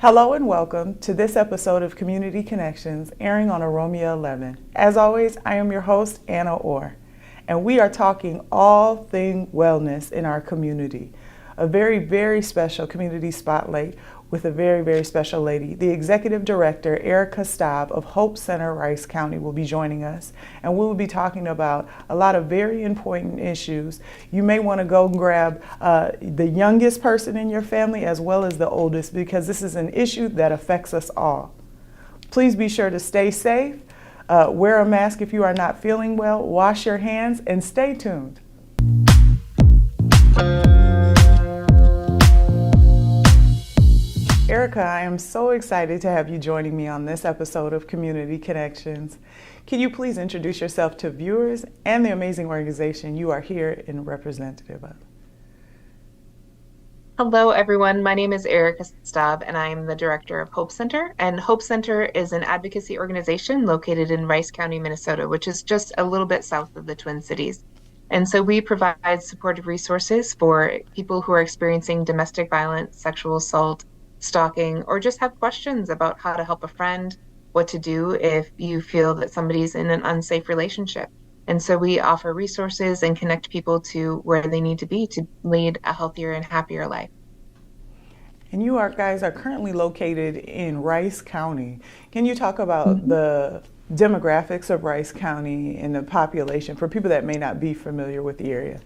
Hello and welcome to this episode of Community Connections airing on OROMIA11. As always, I am your host, Anna Orr, and we are talking all thing wellness in our community. A very, very special community spotlight with a very, very special lady. The Executive Director, Erica Staab of Hope Center, Rice County, will be joining us, and we will be talking about a lot of very important issues. You may want to go and grab the youngest person in your family as well as the oldest, because this is an issue that affects us all. Please be sure to stay safe, wear a mask if you are not feeling well, wash your hands, and stay tuned. Erica, I am so excited to have you joining me on this episode of Community Connections. Can you please introduce yourself to viewers and the amazing organization you are here in representative of? Hello, everyone. My name is Erica Staab, and I am the director of Hope Center. And Hope Center is an advocacy organization located in Rice County, Minnesota, which is just a little bit south of the Twin Cities. And so we provide supportive resources for people who are experiencing domestic violence, sexual assault, stalking, or just have questions about how to help a friend, what to do if you feel that somebody's in an unsafe relationship. And so we offer resources and connect people to where they need to be to lead a healthier and happier life. And you guys are currently located in Rice County. Can you talk about the demographics of Rice County and the population for people that may not be familiar with the area?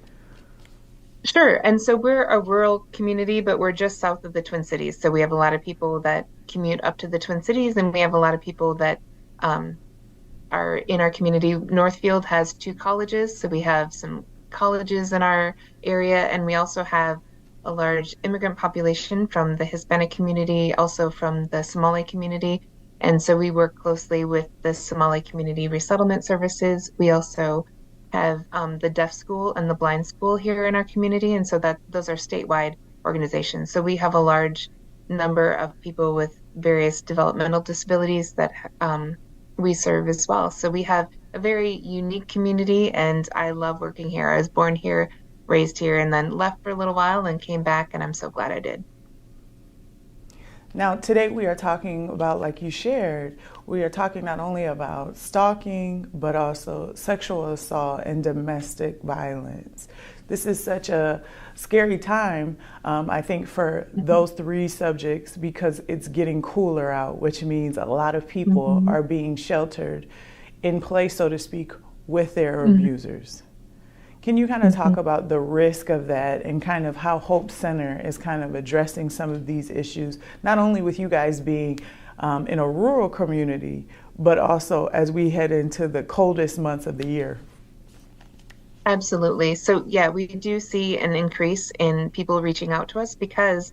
Sure. And so we're a rural community, but we're just south of the Twin Cities. So we have a lot of people that commute up to the Twin Cities, and we have a lot of people that are in our community. Northfield has 2 colleges, so we have some colleges in our area, and we also have a large immigrant population from the Hispanic community, also from the Somali community. And so we work closely with the Somali Community Resettlement Services. We also have the deaf school and the blind school here in our community, and so that those are statewide organizations. So we have a large number of people with various developmental disabilities that we serve as well. So we have a very unique community, and I love working here. I was born here, raised here, and then left for a little while and came back, and I'm so glad I did. Now, today we are talking about, like you shared, we are talking not only about stalking, but also sexual assault and domestic violence. This is such a scary time, I think, for those 3 subjects, because it's getting cooler out, which means a lot of people are being sheltered in place, so to speak, with their abusers. Can you kind of talk about the risk of that and kind of how Hope Center is kind of addressing some of these issues, not only with you guys being in a rural community, but also as we head into the coldest months of the year? Absolutely. So yeah, we do see an increase in people reaching out to us because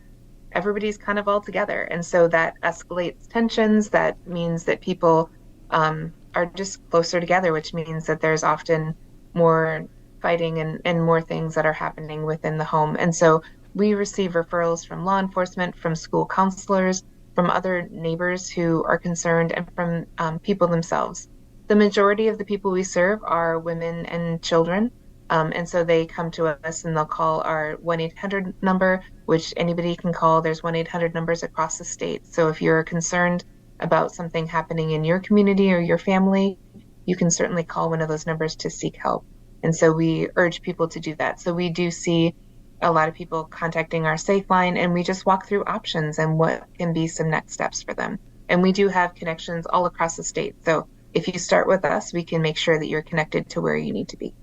everybody's kind of all together. And so that escalates tensions. That means that people are just closer together, which means that there's often more fighting and more things that are happening within the home. And so we receive referrals from law enforcement, from school counselors, from other neighbors who are concerned, and from people themselves. The majority of the people we serve are women and children. And so they come to us and they'll call our 1-800 number, which anybody can call. There's 1-800 numbers across the state. So if you're concerned about something happening in your community or your family, you can certainly call one of those numbers to seek help. And so we urge people to do that. So we do see a lot of people contacting our Safe Line, and we just walk through options and what can be some next steps for them. And we do have connections all across the state. So if you start with us, we can make sure that you're connected to where you need to be.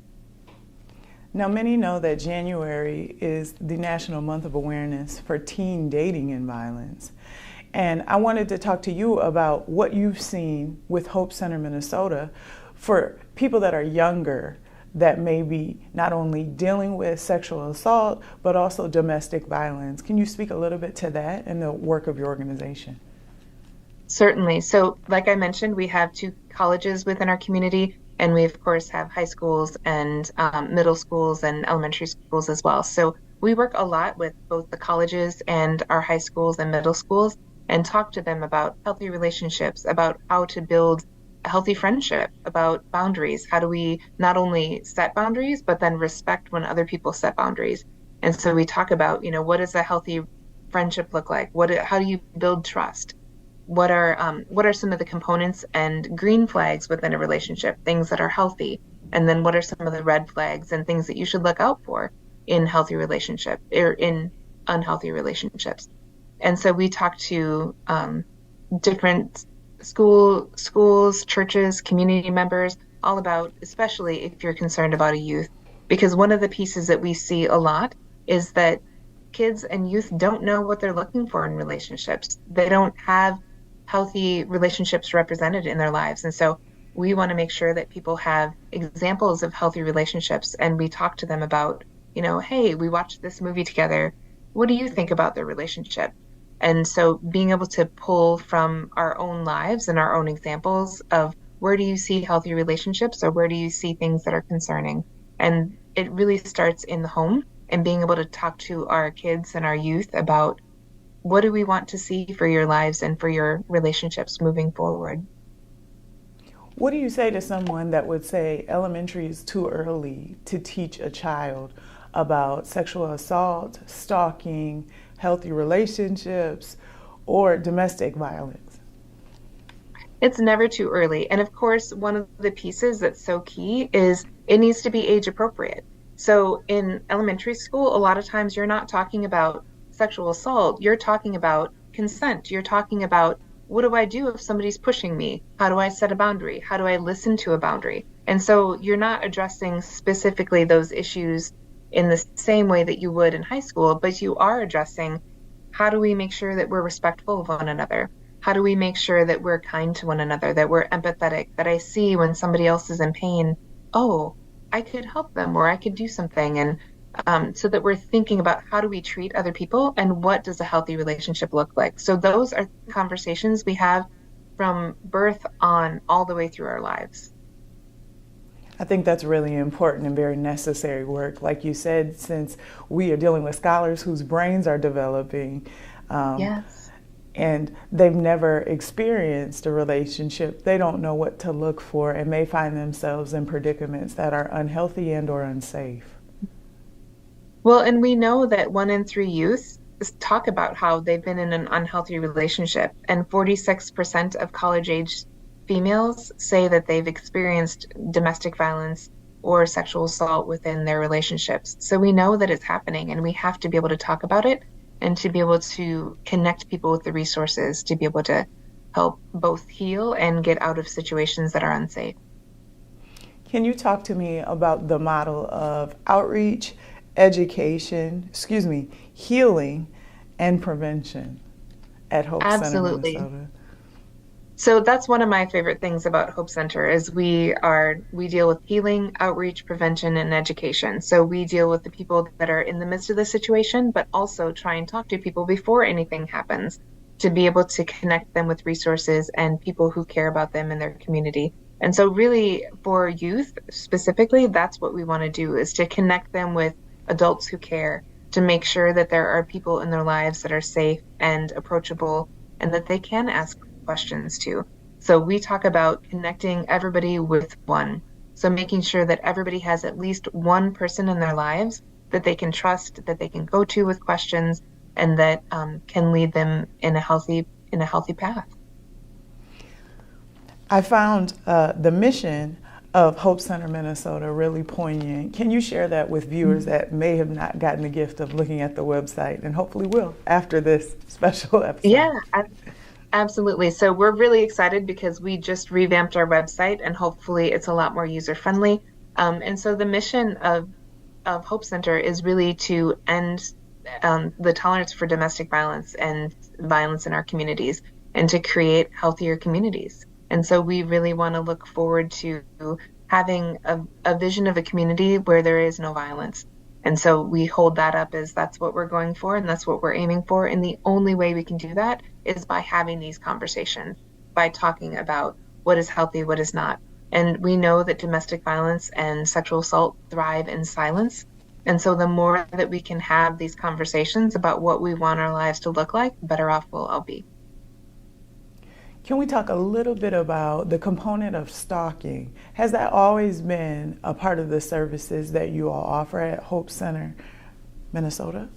Now, many know that January is the National Month of Awareness for Teen Dating and Violence. And I wanted to talk to you about what you've seen with Hope Center, Minnesota, for people that are younger, that may be not only dealing with sexual assault, but also domestic violence. Can you speak a little bit to that and the work of your organization? Certainly. So like I mentioned, we have 2 colleges within our community, and we of course have high schools and middle schools and elementary schools as well. So we work a lot with both the colleges and our high schools and middle schools and talk to them about healthy relationships, about how to build a healthy friendship, about boundaries. How do we not only set boundaries, but then respect when other people set boundaries? And so we talk about, what is a healthy friendship look like? How do you build trust? What are some of the components and green flags within a relationship, things that are healthy? And then what are some of the red flags and things that you should look out for in healthy relationship or in unhealthy relationships? And so we talk to different schools, churches, community members, all about, especially if you're concerned about a youth, because one of the pieces that we see a lot is that kids and youth don't know what they're looking for in relationships. They don't have healthy relationships represented in their lives. And so we want to make sure that people have examples of healthy relationships and we talk to them about, hey, we watched this movie together. What do you think about their relationship? And so being able to pull from our own lives and our own examples of where do you see healthy relationships or where do you see things that are concerning? And it really starts in the home and being able to talk to our kids and our youth about what do we want to see for your lives and for your relationships moving forward. What do you say to someone that would say elementary is too early to teach a child about sexual assault, stalking, healthy relationships, or domestic violence? It's never too early. And of course, one of the pieces that's so key is it needs to be age appropriate. So in elementary school, a lot of times you're not talking about sexual assault, you're talking about consent. You're talking about what do I do if somebody's pushing me? How do I set a boundary? How do I listen to a boundary? And so you're not addressing specifically those issues in the same way that you would in high school, but you are addressing how do we make sure that we're respectful of one another? How do we make sure that we're kind to one another, that we're empathetic, that I see when somebody else is in pain, oh, I could help them or I could do something. And so that we're thinking about how do we treat other people and what does a healthy relationship look like. So those are conversations we have from birth on all the way through our lives. I think that's really important and very necessary work. Like you said, since we are dealing with scholars whose brains are developing, Yes. and they've never experienced a relationship, they don't know what to look for and may find themselves in predicaments that are unhealthy and or unsafe. Well, and we know that 1 in 3 youth talk about how they've been in an unhealthy relationship, and 46% of college-age females say that they've experienced domestic violence or sexual assault within their relationships. So we know that it's happening, and we have to be able to talk about it and to be able to connect people with the resources to be able to help both heal and get out of situations that are unsafe. Can you talk to me about the model of outreach, education, healing, and prevention at Hope Center, Minnesota? So that's one of my favorite things about Hope Center is we deal with healing, outreach, prevention, and education. So we deal with the people that are in the midst of the situation, but also try and talk to people before anything happens to be able to connect them with resources and people who care about them in their community. And so really for youth specifically, that's what we want to do is to connect them with adults who care, to make sure that there are people in their lives that are safe and approachable and that they can ask questions to. So we talk about connecting everybody with one. So making sure that everybody has at least one person in their lives that they can trust, that they can go to with questions, and that can lead them in a healthy path. I found the mission of Hope Center, Minnesota really poignant. Can you share that with viewers that may have not gotten the gift of looking at the website and hopefully will after this special episode? Yeah, absolutely. So we're really excited because we just revamped our website and hopefully it's a lot more user friendly. And so the mission of Hope Center is really to end the tolerance for domestic violence and violence in our communities and to create healthier communities. And so we really want to look forward to having a vision of a community where there is no violence. And so we hold that up as that's what we're going for and that's what we're aiming for. And the only way we can do that is by having these conversations, by talking about what is healthy, what is not. And we know that domestic violence and sexual assault thrive in silence. And so the more that we can have these conversations about what we want our lives to look like, the better off we'll all be. Can we talk a little bit about the component of stalking? Has that always been a part of the services that you all offer at Hope Center, Minnesota?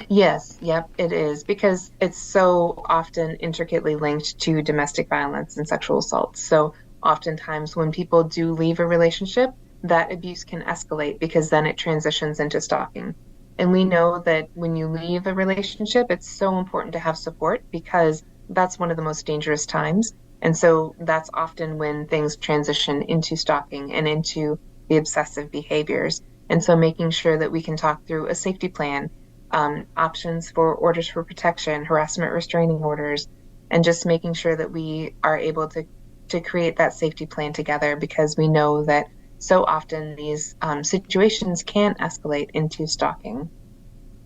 Yes, yep, it is because it's so often intricately linked to domestic violence and sexual assault. So oftentimes when people do leave a relationship, that abuse can escalate because then it transitions into stalking. And we know that when you leave a relationship, it's so important to have support because that's one of the most dangerous times. And so that's often when things transition into stalking and into the obsessive behaviors. And so making sure that we can talk through a safety plan, options for orders for protection, harassment restraining orders, and just making sure that we are able to create that safety plan together because we know that so often these situations can escalate into stalking.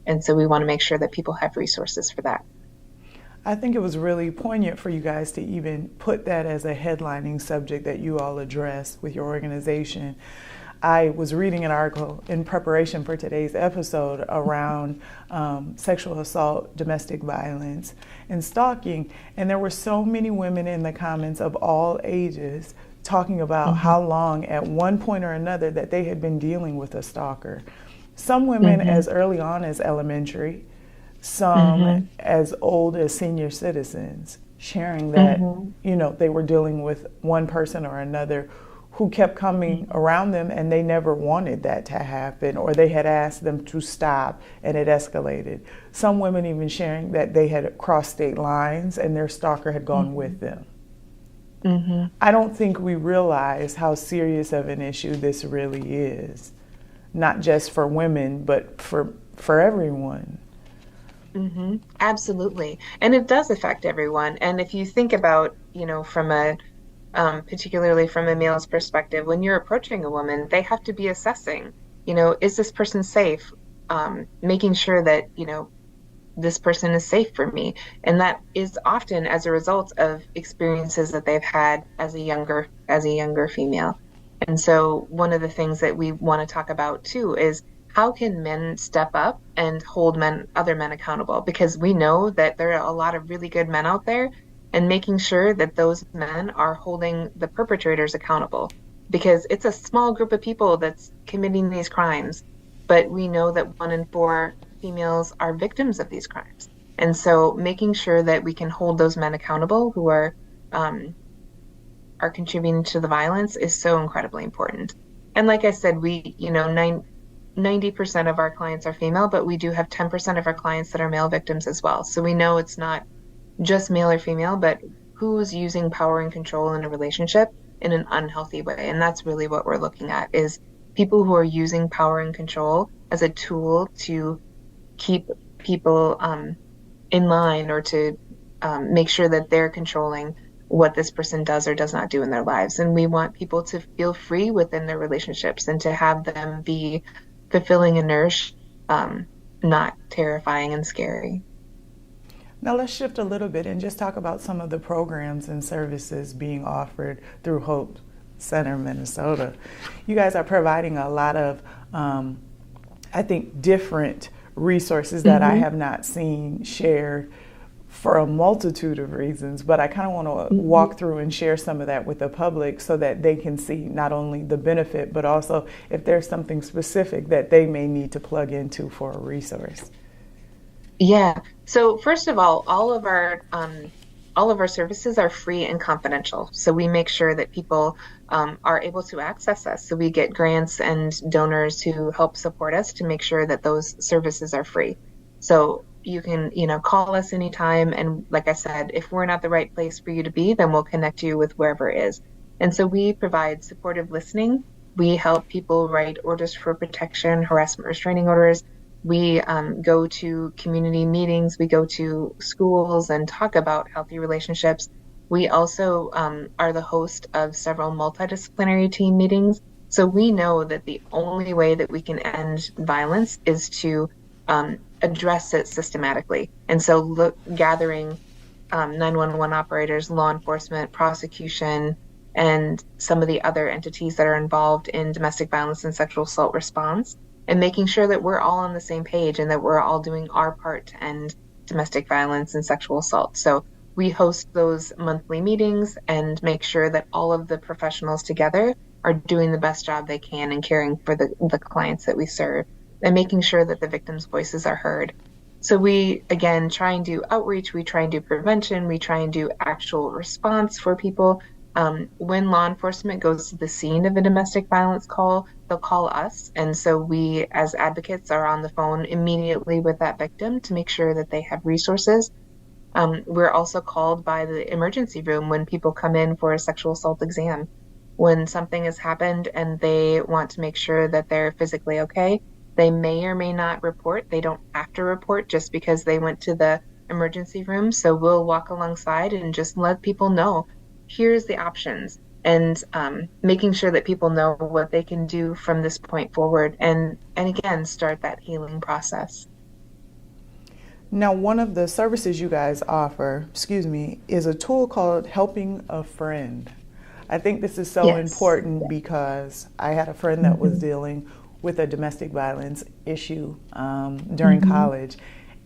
And so we want to make sure that people have resources for that. I think it was really poignant for you guys to even put that as a headlining subject that you all address with your organization. I was reading an article in preparation for today's episode around sexual assault, domestic violence, and stalking, and there were so many women in the comments of all ages talking about Mm-hmm. how long at one point or another that they had been dealing with a stalker. Some women Mm-hmm. as early on as elementary, some Mm-hmm. as old as senior citizens, sharing that, Mm-hmm. they were dealing with one person or another who kept coming around them and they never wanted that to happen, or they had asked them to stop and it escalated. Some women even sharing that they had crossed state lines and their stalker had gone Mm-hmm. with them. Mm-hmm. I don't think we realize how serious of an issue this really is, not just for women, but for everyone. Mm-hmm. Absolutely. And it does affect everyone. And if you think about, from a particularly from a male's perspective, when you're approaching a woman, they have to be assessing, is this person safe? Making sure that, this person is safe for me. And that is often as a result of experiences that they've had as a younger female. And so one of the things that we want to talk about too is how can men step up and hold other men accountable? Because we know that there are a lot of really good men out there, and making sure that those men are holding the perpetrators accountable. Because it's a small group of people that's committing these crimes, but we know that 1 in 4 females are victims of these crimes. And so making sure that we can hold those men accountable who um, are contributing to the violence is so incredibly important. And like I said, 90% of our clients are female, but we do have 10% of our clients that are male victims as well. So we know it's not just male or female, but who's using power and control in a relationship in an unhealthy way. And that's really what we're looking at is people who are using power and control as a tool to keep people in line or to make sure that they're controlling what this person does or does not do in their lives. And we want people to feel free within their relationships and to have them be fulfilling and nourished, not terrifying and scary. Now let's shift a little bit and just talk about some of the programs and services being offered through Hope Center, Minnesota. You guys are providing a lot of, I think, different resources that I Mm-hmm. have not seen shared for a multitude of reasons, but I kind of want to Mm-hmm. walk through and share some of that with the public so that they can see not only the benefit, but also if there's something specific that they may need to plug into for a resource. Yeah. So first of all of our services are free and confidential. So we make sure that people are able to access us. So we get grants and donors who help support us to make sure that those services are free. So you can, call us anytime. And like I said, if we're not the right place for you to be, then we'll connect you with wherever it is. And so we provide supportive listening. We help people write orders for protection, harassment restraining orders. We go to community meetings, we go to schools and talk about healthy relationships. We also are the host of several multidisciplinary team meetings. So we know that the only way that we can end violence is to address it systematically. And so gathering 911 operators, law enforcement, prosecution, and some of the other entities that are involved in domestic violence and sexual assault response, and making sure that we're all on the same page and that we're all doing our part to end domestic violence and sexual assault. So we host those monthly meetings and make sure that all of the professionals together are doing the best job they can and caring for the clients that we serve and making sure that the victims' voices are heard. So we, again, try and do outreach, we try and do prevention, we try and do actual response for people. When law enforcement goes to the scene of a domestic violence call, they'll call us. And so we, as advocates, are on the phone immediately with that victim to make sure that they have resources. We're also called by the emergency room when people come in for a sexual assault exam. When something has happened and they want to make sure that they're physically okay, they may or may not report. They don't have to report just because they went to the emergency room. So we'll walk alongside and just let people know, here's the options, and making sure that people know what they can do from this point forward, and again, start that healing process. Now, one of the services you guys offer, excuse me, is a tool called Helping a Friend. I think this is so Yes. important because I had a friend that was Hmm. dealing with a domestic violence issue during Hmm. college,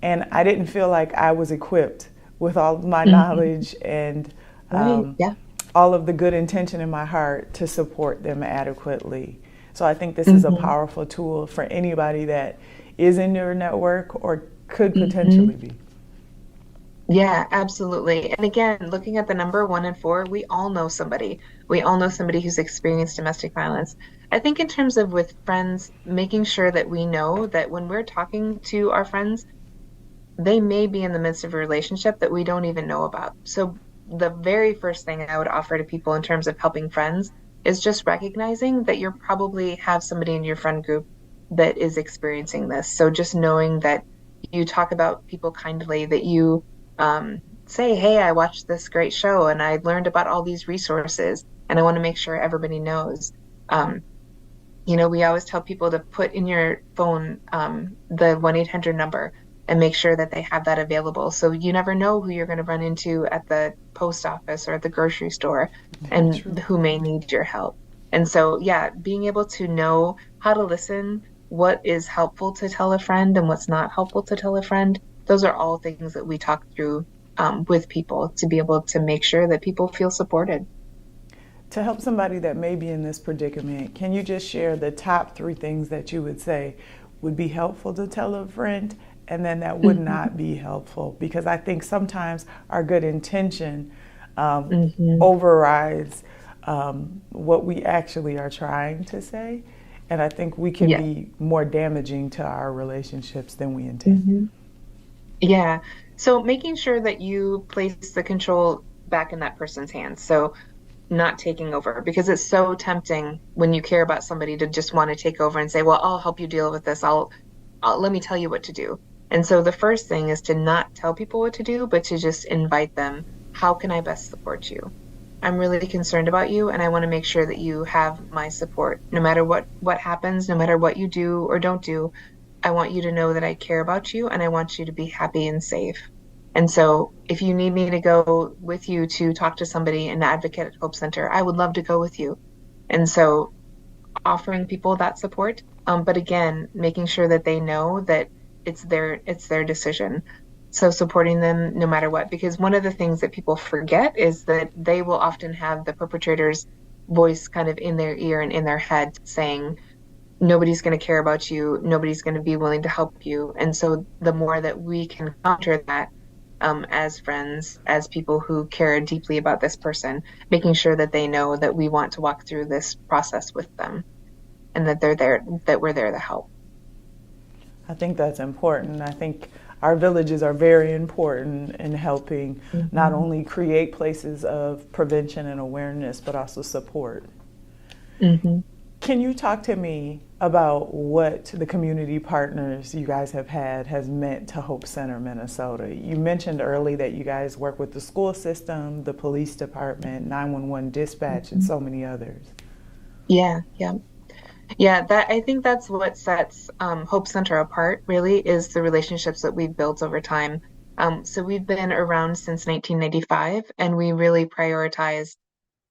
and I didn't feel like I was equipped with all of my Hmm. knowledge and Right. um, Yeah. all of the good intention in my heart to support them adequately. So I think this is a Hmm. powerful tool for anybody that is in your network or could Hmm. potentially be. Yeah, absolutely. And again, looking at the number 1 in 4, we all know somebody. We all know somebody who's experienced domestic violence. I think in terms of with friends, making sure that we know that when we're talking to our friends, they may be in the midst of a relationship that we don't even know about. So the very first thing I would offer to people in terms of helping friends is just recognizing that you probably have somebody in your friend group that is experiencing this. So just knowing that you talk about people kindly, that you say, hey, I watched this great show and I learned about all these resources, and I want to make sure everybody knows. Um, we always tell people to put in your phone the 1-800 number and make sure that they have that available. So you never know who you're going to run into at the post office or at the grocery store Very and true. who may need your help. And so, yeah, being able to know how to listen, what is helpful to tell a friend and what's not helpful to tell a friend, those are all things that we talk through with people to be able to make sure that people feel supported. To help somebody that may be in this predicament, can you just share the top three things that you would say would be helpful to tell a friend and then that would Hmm. not be helpful? Because I think sometimes our good intention um, Hmm. overrides what we actually are trying to say. And I think we can Yeah. be more damaging to our relationships than we intend. Hmm. Yeah. So making sure that you place the control back in that person's hands. So not taking over, because it's so tempting when you care about somebody to just want to take over and say, well, I'll help you deal with this. Let me tell you what to do. And so the first thing is to not tell people what to do, but to just invite them. How can I best support you? I'm really concerned about you, and I want to make sure that you have my support. No matter what happens, no matter what you do or don't do, I want you to know that I care about you and I want you to be happy and safe. And so if you need me to go with you to talk to somebody, an advocate at Hope Center, I would love to go with you. And so offering people that support, but again, making sure that they know that it's their decision. So supporting them no matter what, because one of the things that people forget is that they will often have the perpetrator's voice kind of in their ear and in their head saying, nobody's going to care about you, nobody's going to be willing to help you. And so the more that we can counter that, as friends, as people who care deeply about this person, making sure that they know that we want to walk through this process with them and that they're there, that we're there to help. I think that's important. I think our villages are very important in helping not Hmm. only create places of prevention and awareness, but also support. Hmm. Can you talk to me about what the community partners you guys have had has meant to Hope Center, Minnesota? You mentioned early that you guys work with the school system, the police department, 911 dispatch, and Hmm. so many others. Yeah, yeah. Yeah, that I think that's what sets Hope Center apart, really, is the relationships that we've built over time. So we've been around since 1995, and we really prioritize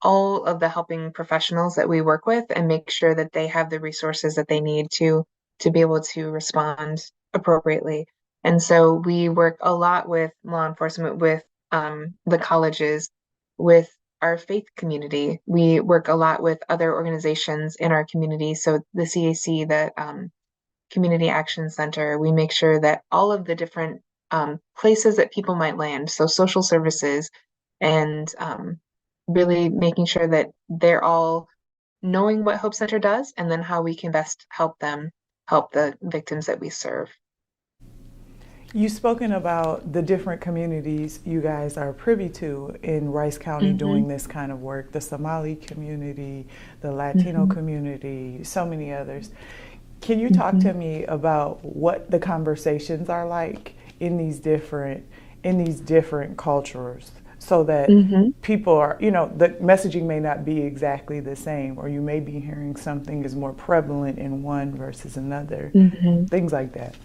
all of the helping professionals that we work with and make sure that they have the resources that they need to be able to respond appropriately. And so we work a lot with law enforcement, with the colleges, with our faith community. We work a lot with other organizations in our community. So the CAC, Community Action Center, we make sure that all of the different places that people might land, so social services, and really making sure that they're all knowing what Hope Center does and then how we can best help them help the victims that we serve. You've spoken about the different communities you guys are privy to in Rice County doing this kind of work, the Somali community, the Latino community, so many others. Can you talk to me about what the conversations are like in these different cultures, so that people are, the messaging may not be exactly the same, or you may be hearing something is more prevalent in one versus another, things like that.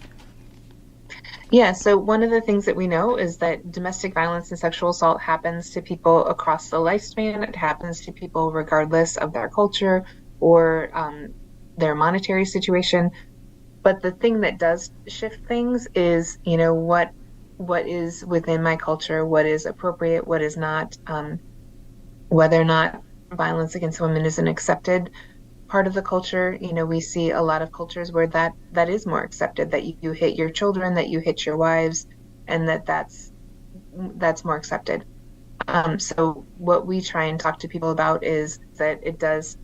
Yeah, so one of the things that we know is that domestic violence and sexual assault happens to people across the lifespan. It happens to people regardless of their culture or their monetary situation. But the thing that does shift things is, what is within my culture, what is appropriate, what is not, whether or not violence against women is an accepted part of the culture. We see a lot of cultures where that is more accepted, that you hit your children, that you hit your wives, and that's more accepted. So what we try and talk to people about is that it does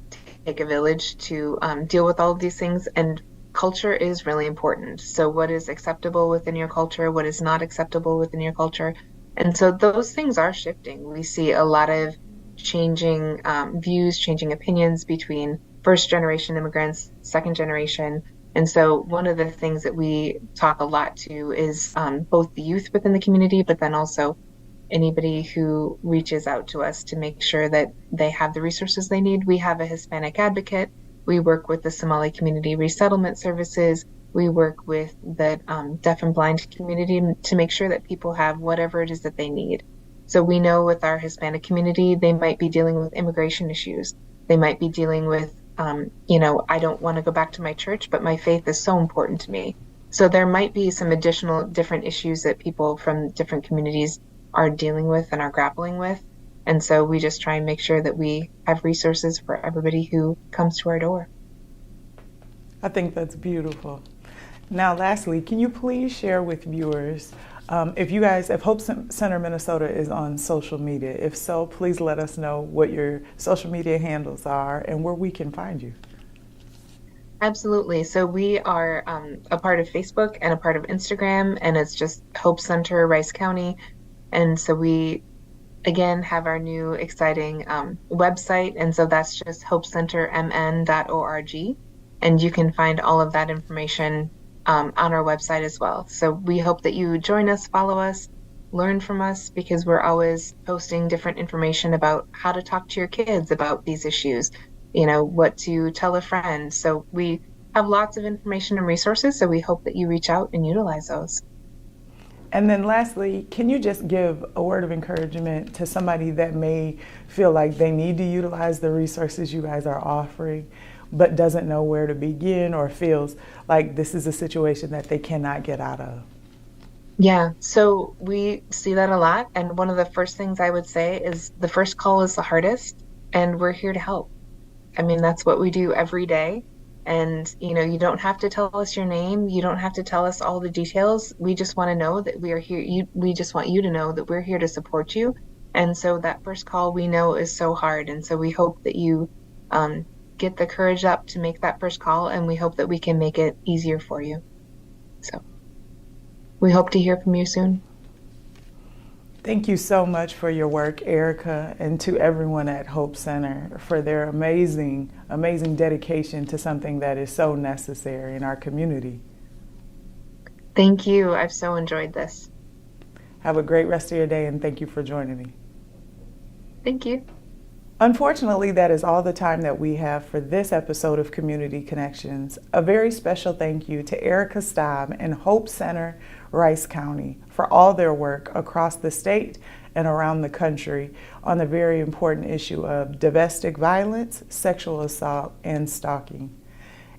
take a village to deal with all of these things, and culture is really important. So what is acceptable within your culture, what is not acceptable within your culture, and so those things are shifting. We see a lot of changing views, changing opinions between first generation immigrants, second generation. And so one of the things that we talk a lot to is both the youth within the community, but then also anybody who reaches out to us to make sure that they have the resources they need. We have a Hispanic advocate. We work with the Somali Community Resettlement Services. We work with the deaf and blind community to make sure that people have whatever it is that they need. So we know with our Hispanic community, they might be dealing with immigration issues. They might be dealing with, I don't want to go back to my church, but my faith is so important to me. So there might be some additional different issues that people from different communities are dealing with and are grappling with. And so we just try and make sure that we have resources for everybody who comes to our door. I think that's beautiful. Now, lastly, can you please share with viewers if Hope Center Minnesota is on social media? If so, please let us know what your social media handles are and where we can find you. Absolutely. So we are a part of Facebook and a part of Instagram, and it's just Hope Center Rice County. And so we, again, have our new exciting website. And so that's just hopecentermn.org. And you can find all of that information on our website as well. So we hope that you join us, follow us, learn from us, because we're always posting different information about how to talk to your kids about these issues, what to tell a friend. So we have lots of information and resources. So we hope that you reach out and utilize those. And then lastly, can you just give a word of encouragement to somebody that may feel like they need to utilize the resources you guys are offering, but doesn't know where to begin, or feels like this is a situation that they cannot get out of? Yeah, so we see that a lot. And one of the first things I would say is the first call is the hardest, and we're here to help. I mean, that's what we do every day. And, you don't have to tell us your name. You don't have to tell us all the details. We just want to know that we are here. We just want you to know that we're here to support you. And so that first call, we know, is so hard. And so we hope that you get the courage up to make that first call, and we hope that we can make it easier for you. So we hope to hear from you soon. Thank you so much for your work, Erica, and to everyone at Hope Center for their amazing, amazing dedication to something that is so necessary in our community. Thank you. I've so enjoyed this. Have a great rest of your day, and thank you for joining me. Thank you. Unfortunately, that is all the time that we have for this episode of Community Connections. A very special thank you to Erica Staab and Hope Center Rice County for all their work across the state and around the country on the very important issue of domestic violence, sexual assault, and stalking.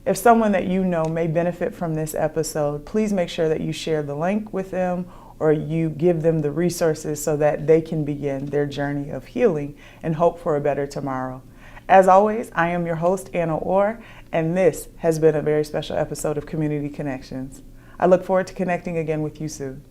If someone that you know may benefit from this episode, please make sure that you share the link with them, or you give them the resources so that they can begin their journey of healing and hope for a better tomorrow. As always, I am your host, Anna Orr, and this has been a very special episode of Community Connections. I look forward to connecting again with you soon.